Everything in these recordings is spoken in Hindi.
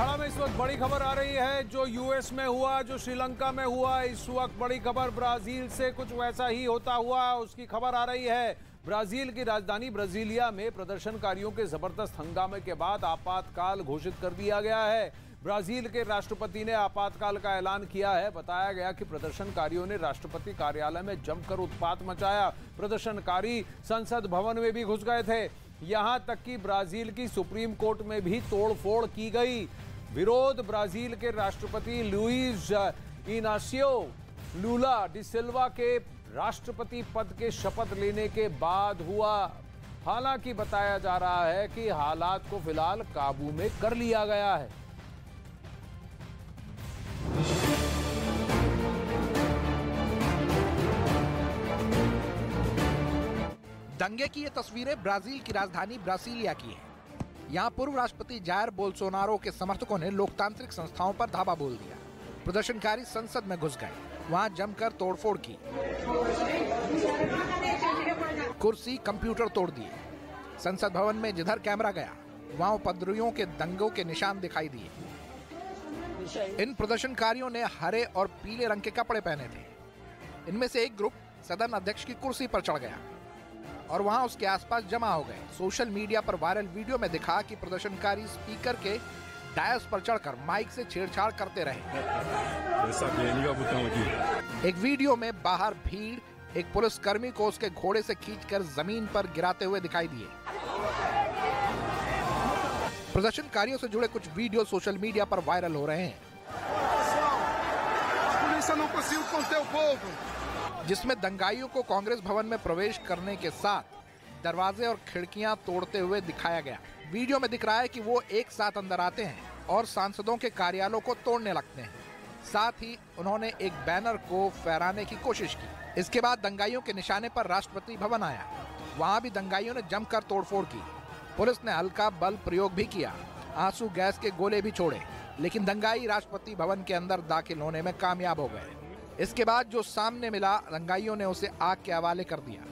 अखाड़ा में इस वक्त बड़ी खबर आ रही है, जो यूएस में हुआ, जो श्रीलंका में हुआ, इस वक्त बड़ी खबर ब्राजील से कुछ वैसा ही होता हुआ उसकी खबर आ रही है। ब्राजील की राजधानी ब्राजीलिया में प्रदर्शनकारियों के जबरदस्त हंगामे के बाद आपातकाल घोषित कर दिया गया है। ब्राजील के राष्ट्रपति ने आपातकाल का ऐलान किया है। बताया गया कि प्रदर्शनकारियों ने राष्ट्रपति कार्यालय में जमकर उत्पात मचाया। प्रदर्शनकारी संसद भवन में भी घुस गए थे। यहां तक कि ब्राजील की सुप्रीम कोर्ट में भी तोड़फोड़ की गई। विरोध ब्राजील के राष्ट्रपति लुइज इनासियो लूला डी सिल्वा के राष्ट्रपति पद के शपथ लेने के बाद हुआ। हालांकि बताया जा रहा है कि हालात को फिलहाल काबू में कर लिया गया है। दंगे की ये तस्वीरें ब्राजील की राजधानी ब्रासीलिया की है। यहाँ पूर्व राष्ट्रपति जायर बोल्सोनारो के समर्थकों ने लोकतांत्रिक संस्थाओं पर धावा बोल दिया। प्रदर्शनकारी संसद में घुस गए, वहाँ जमकर तोड़फोड़ की, कुर्सी कंप्यूटर तोड़ दिए। संसद भवन में जिधर कैमरा गया वहाँ उपद्रवियों के दंगों के निशान दिखाई दिए। इन प्रदर्शनकारियों ने हरे और पीले रंग के कपड़े पहने थे। इनमें से एक ग्रुप सदन अध्यक्ष की कुर्सी पर चढ़ गया और वहां उसके आसपास जमा हो गए। सोशल मीडिया पर वायरल वीडियो में दिखा कि प्रदर्शनकारी स्पीकर के डायस पर चढ़कर माइक से छेड़छाड़ करते रहे। एक वीडियो में बाहर भीड़ एक पुलिसकर्मी को उसके घोड़े से खींचकर जमीन पर गिराते हुए दिखाई दिए। प्रदर्शनकारियों से जुड़े कुछ वीडियो सोशल मीडिया पर वायरल हो रहे हैं, जिसमें दंगाइयों को कांग्रेस भवन में प्रवेश करने के साथ दरवाजे और खिड़कियां तोड़ते हुए दिखाया गया। वीडियो में दिख रहा है कि वो एक साथ अंदर आते हैं और सांसदों के कार्यालयों को तोड़ने लगते हैं। साथ ही उन्होंने एक बैनर को फहराने की कोशिश की। इसके बाद दंगाइयों के निशाने पर राष्ट्रपति भवन आया। वहां भी दंगाइयों ने जमकर तोड़फोड़ की। पुलिस ने हल्का बल प्रयोग भी किया, आंसू गैस के गोले भी छोड़े, लेकिन दंगाई राष्ट्रपति भवन के अंदर दाखिल होने में कामयाब हो गए। इसके बाद जो सामने मिला, दंगाइयों ने उसे आग के हवाले कर दिया।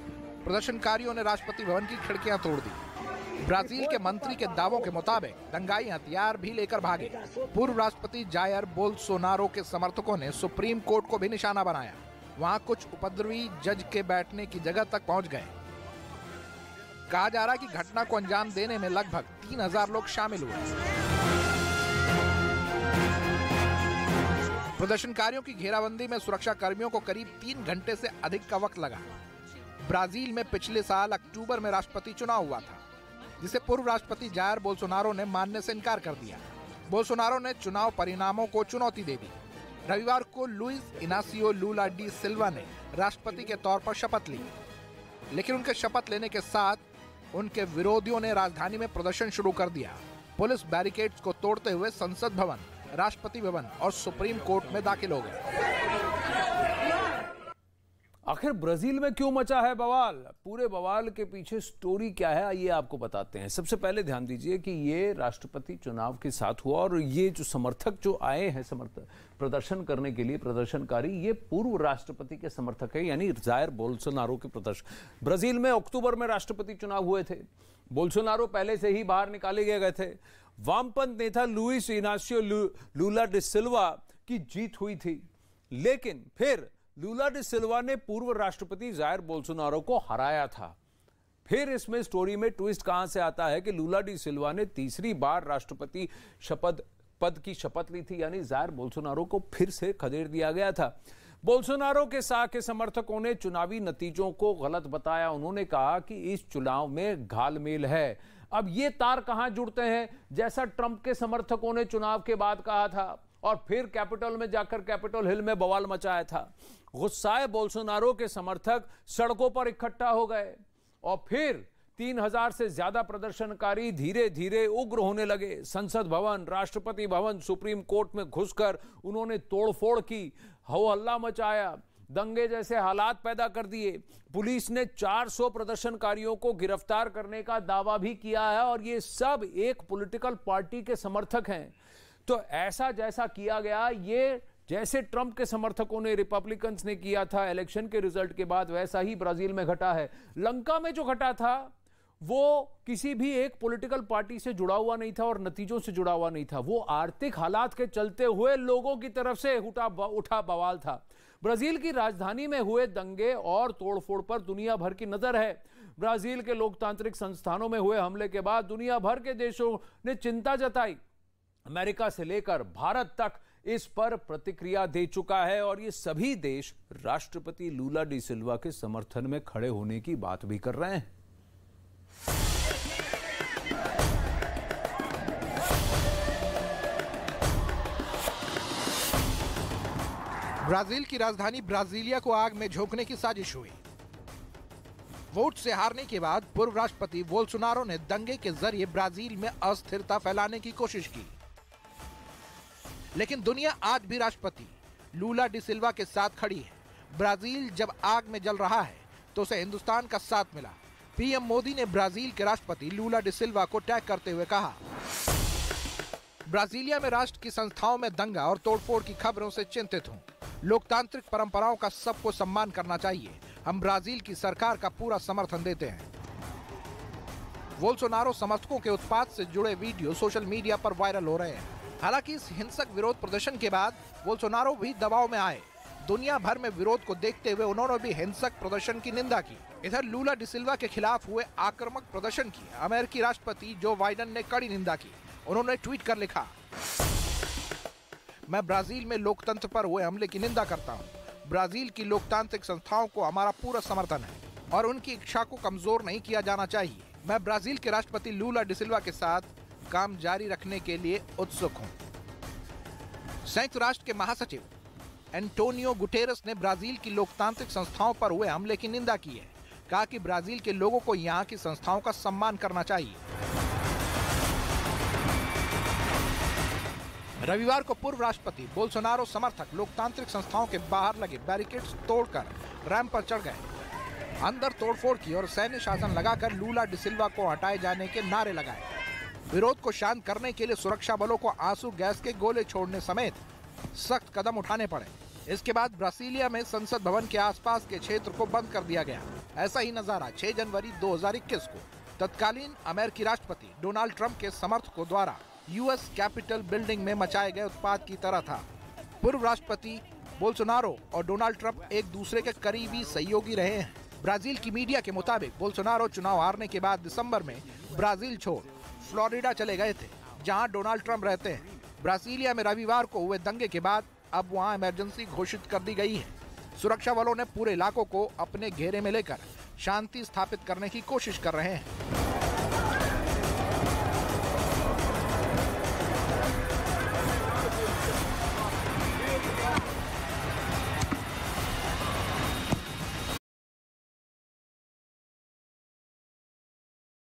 प्रदर्शनकारियों ने राष्ट्रपति भवन की खिड़कियां तोड़ दी। ब्राजील के मंत्री के दावों के मुताबिक दंगाई हथियार भी लेकर भागे। पूर्व राष्ट्रपति जायर बोल्सोनारो के समर्थकों ने सुप्रीम कोर्ट को भी निशाना बनाया। वहां कुछ उपद्रवी जज के बैठने की जगह तक पहुंच गए। कहा जा रहा है कि घटना को अंजाम देने में लगभग 3000 लोग शामिल हुए। प्रदर्शनकारियों की घेराबंदी में सुरक्षा कर्मियों को करीब 3 घंटे से अधिक का वक्त लगा। ब्राजील में पिछले साल अक्टूबर में राष्ट्रपति चुनाव हुआ था, जिसे पूर्व राष्ट्रपति जायर बोल्सोनारो ने मानने से इनकार कर दिया। बोल्सोनारो ने चुनाव परिणामों को चुनौती दे दी। रविवार को लुइज इनासियो लूला डी सिल्वा ने राष्ट्रपति के तौर पर शपथ ली, लेकिन उनके शपथ लेने के साथ उनके विरोधियों ने राजधानी में प्रदर्शन शुरू कर दिया। पुलिस बैरिकेड्स को तोड़ते हुए संसद भवन, राष्ट्रपति भवन और सुप्रीम कोर्ट में दाखिल हो गए। आखिर ब्राजील में क्यों मचा है बवाल? पूरे बवाल के पीछे स्टोरी क्या है, आइए आपको बताते हैं। सबसे पहले ध्यान दीजिए कि ये राष्ट्रपति चुनाव के साथ हुआ और ये जो समर्थक जो आए हैं प्रदर्शन करने के लिए, प्रदर्शनकारी, ये पूर्व राष्ट्रपति के समर्थक है, यानी जायर बोल्सोनारो के प्रदर्शन। ब्राजील में अक्टूबर में राष्ट्रपति चुनाव हुए थे। बोल्सोनारो पहले से ही बाहर निकाले गए थे। वामपंथ नेता लुइस इनासियो लूला डी सिल्वा की जीत हुई थी, लेकिन फिर लूला डी सिल्वा ने पूर्व राष्ट्रपति जायर बोल्सोनारो को हराया था। फिर इसमें स्टोरी में ट्विस्ट कहां से आता है कि लूला डी सिल्वा ने तीसरी बार राष्ट्रपति पद की शपथ ली थी, यानी जायर बोल्सोनारो को फिर से खदेड़ दिया गया था। बोल्सोनारो के साथ के समर्थकों ने चुनावी नतीजों को गलत बताया। उन्होंने कहा कि इस चुनाव में घालमेल है। अब ये तार कहां जुड़ते हैं? जैसा ट्रंप के समर्थकों ने चुनाव के बाद कहा था और फिर कैपिटल में जाकर कैपिटल हिल में बवाल मचाया था। गुस्साए बोल्सोनारो के समर्थक सड़कों पर इकट्ठा हो गए और फिर 3000 से ज्यादा प्रदर्शनकारी धीरे धीरे उग्र होने लगे। संसद भवन, राष्ट्रपति भवन, सुप्रीम कोर्ट में घुसकर उन्होंने तोड़फोड़ की, हो हल्ला मचाया, दंगे जैसे हालात पैदा कर दिए। पुलिस ने 400 प्रदर्शनकारियों को गिरफ्तार करने का दावा भी किया है और ये सब एक पॉलिटिकल पार्टी के समर्थक हैं। तो ऐसा जैसा किया गया, ये जैसे ट्रंप के समर्थकों ने, रिपब्लिकन्स ने किया था इलेक्शन के रिजल्ट के बाद, वैसा ही ब्राजील में घटा है। लंका में जो घटा था वो किसी भी एक पॉलिटिकल पार्टी से जुड़ा हुआ नहीं था और नतीजों से जुड़ा हुआ नहीं था। वो आर्थिक हालात के चलते हुए लोगों की तरफ से उठा बवाल था। ब्राजील की राजधानी में हुए दंगे और तोड़फोड़ पर दुनिया भर की नजर है। ब्राजील के लोकतांत्रिक संस्थानों में हुए हमले के बाद दुनिया भर के देशों ने चिंता जताई। अमेरिका से लेकर भारत तक इस पर प्रतिक्रिया दे चुका है और ये सभी देश राष्ट्रपति लूला डी सिल्वा के समर्थन में खड़े होने की बात भी कर रहे हैं। ब्राजील की राजधानी ब्राजीलिया को आग में झोंकने की साजिश हुई। वोट से हारने के बाद पूर्व राष्ट्रपति बोल्सोनारो ने दंगे के जरिए ब्राजील में अस्थिरता फैलाने की कोशिश की, लेकिन दुनिया आज भी राष्ट्रपति लूला डी सिल्वा के साथ खड़ी है। ब्राजील जब आग में जल रहा है तो उसे हिंदुस्तान का साथ मिला। पीएम मोदी ने ब्राजील के राष्ट्रपति लूला डी सिल्वा को टैग करते हुए कहा, ब्राजीलिया में राष्ट्र की संस्थाओं में दंगा और तोड़फोड़ की खबरों से चिंतित हूं। लोकतांत्रिक परंपराओं का सबको सम्मान करना चाहिए। हम ब्राजील की सरकार का पूरा समर्थन देते हैं। बोल्सोनारो समर्थकों के उत्पात से जुड़े वीडियो सोशल मीडिया पर वायरल हो रहे हैं। हालांकि इस हिंसक विरोध प्रदर्शन के बाद बोल्सोनारो भी दबाव में आए। दुनिया भर में विरोध को देखते हुए उन्होंने भी हिंसक प्रदर्शन की निंदा की। इधर लूला डी सिल्वा के खिलाफ हुए आक्रामक प्रदर्शन की अमेरिकी राष्ट्रपति जो बाइडेन ने कड़ी निंदा की। उन्होंने ट्वीट कर लिखा, मैं ब्राजील में लोकतंत्र पर हुए हमले की निंदा करता हूं। ब्राजील की लोकतांत्रिक संस्थाओं को हमारा पूरा समर्थन है और उनकी इच्छा को कमजोर नहीं किया जाना चाहिए। मैं ब्राजील के राष्ट्रपति लूला डी सिल्वा के साथ काम जारी रखने के लिए उत्सुक हूं। संयुक्त राष्ट्र के महासचिव एंटोनियो गुटेरस ने ब्राजील की लोकतांत्रिक संस्थाओं पर हुए हमले की निंदा की है। कहा कि ब्राजील के लोगों को यहां की संस्थाओं का सम्मान करना चाहिए। रविवार को पूर्व राष्ट्रपति बोल्सोनारो समर्थक लोकतांत्रिक संस्थाओं के बाहर लगे बैरिकेड्स तोड़कर रैंप पर चढ़ गए। अंदर तोड़फोड़ की और सैन्य शासन लगाकर लूला डी सिल्वा को हटाए जाने के नारे लगाए। विरोध को शांत करने के लिए सुरक्षा बलों को आंसू गैस के गोले छोड़ने समेत सख्त कदम उठाने पड़े। इसके बाद ब्रासीलिया में संसद भवन के आसपास के क्षेत्र को बंद कर दिया गया। ऐसा ही नजारा 6 जनवरी 2021 को तत्कालीन अमेरिकी राष्ट्रपति डोनाल्ड ट्रंप के समर्थकों द्वारा यूएस कैपिटल बिल्डिंग में मचाए गए उत्पात की तरह था। पूर्व राष्ट्रपति बोल्सोनारो और डोनाल्ड ट्रंप एक दूसरे के करीबी सहयोगी रहे हैं। ब्राजील की मीडिया के मुताबिक बोल्सोनारो चुनाव हारने के बाद दिसंबर में ब्राजील छोड़ फ्लोरिडा चले गए थे, जहां डोनाल्ड ट्रंप रहते हैं। ब्रासीलिया में रविवार को हुए दंगे के बाद अब वहां इमरजेंसी घोषित कर दी गई है। सुरक्षा बलों ने पूरे इलाकों को अपने घेरे में लेकर शांति स्थापित करने की कोशिश कर रहे हैं।